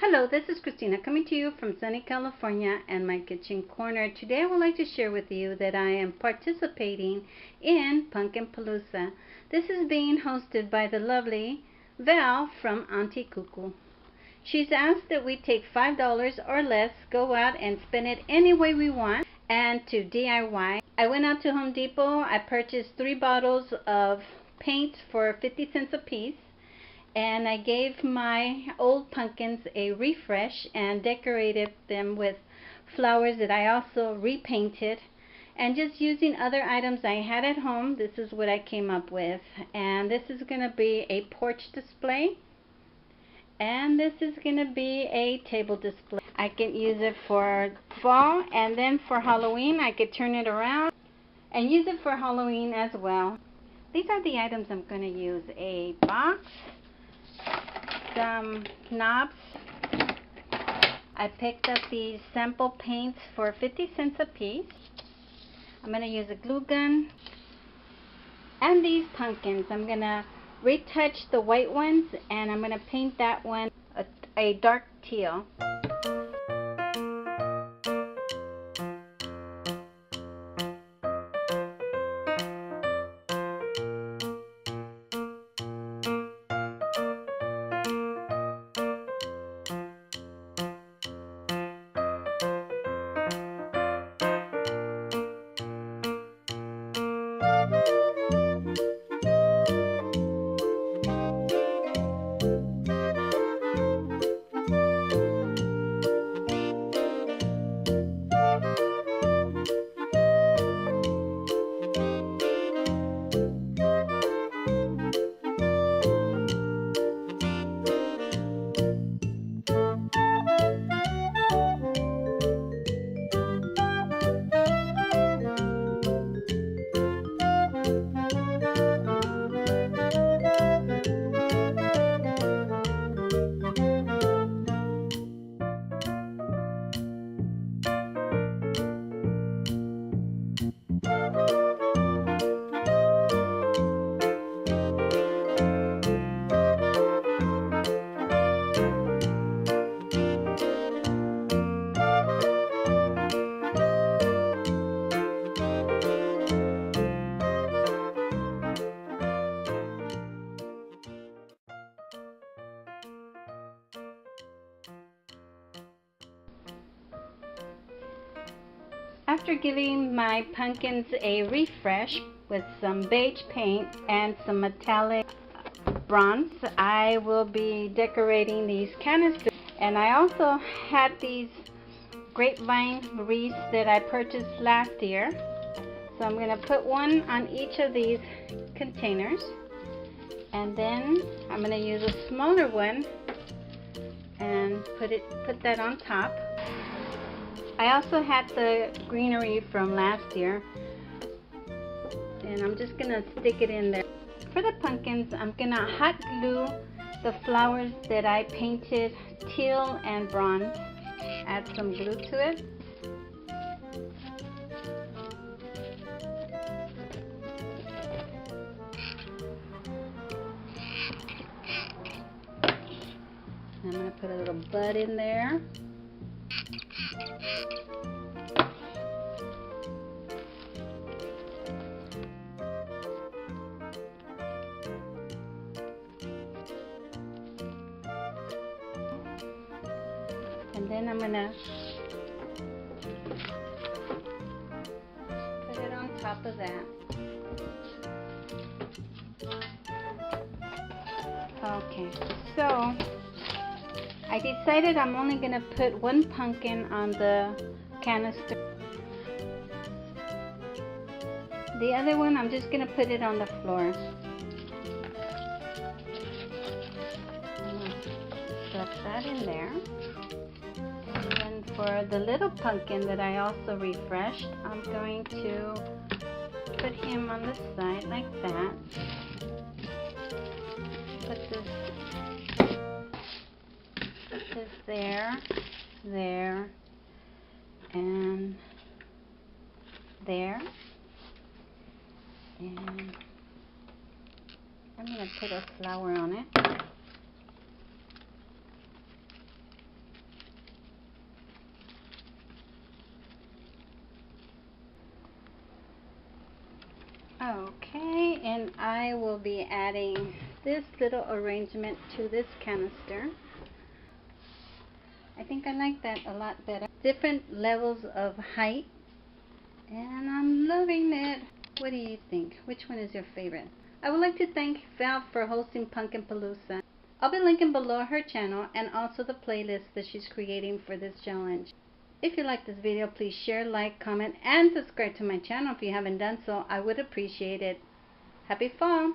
Hello, this is Christina coming to you from sunny California and my kitchen corner. Today I would like to share with you that I am participating in Pumpkin Palooza. This is being hosted by the lovely Val from Auntie Coo Coo. She's asked that we take $5 or less, go out and spend it any way we want, and to DIY. I went out to Home Depot. I purchased 3 bottles of paint for 50 cents a piece. And I gave my old pumpkins a refresh and decorated them with flowers that I also repainted. And just using other items I had at home, this is what I came up with. And this is going to be a porch display. And this is going to be a table display. I can use it for fall, and then for Halloween I could turn it around and use it for Halloween as well. These are the items I'm going to use: a box, some knobs. I picked up these sample paints for 50 cents a piece. I'm going to use a glue gun. And these pumpkins, I'm going to retouch the white ones, and I'm going to paint that one a dark teal. After giving my pumpkins a refresh with some beige paint and some metallic bronze, I will be decorating these canisters. And I also had these grapevine wreaths that I purchased last year. So I'm going to put one on each of these containers. And then I'm going to use a smaller one and put that on top. I also had the greenery from last year, and I'm just going to stick it in there. For the pumpkins, I'm going to hot glue the flowers that I painted teal and bronze. Add some glue to it. I'm going to put a little bud in there. And then I'm going to put it on top of that. Okay, so I decided I'm only going to put one pumpkin on the canister. The other one, I'm just going to put it on the floor. I'm going to stuff that in there. And then for the little pumpkin that I also refreshed, I'm going to put him on the side like that. Put this there, and there. And I'm going to put a flower on it. Okay, and I will be adding this little arrangement to this canister. I think I like that a lot better. Different levels of height, and I'm loving it. What do you think? Which one is your favorite? I would like to thank Val for hosting Pumpkin Palooza. I'll be linking below her channel and also the playlist that she's creating for this challenge. If you like this video, please share, like, comment, and subscribe to my channel if you haven't done so. I would appreciate it. Happy fall!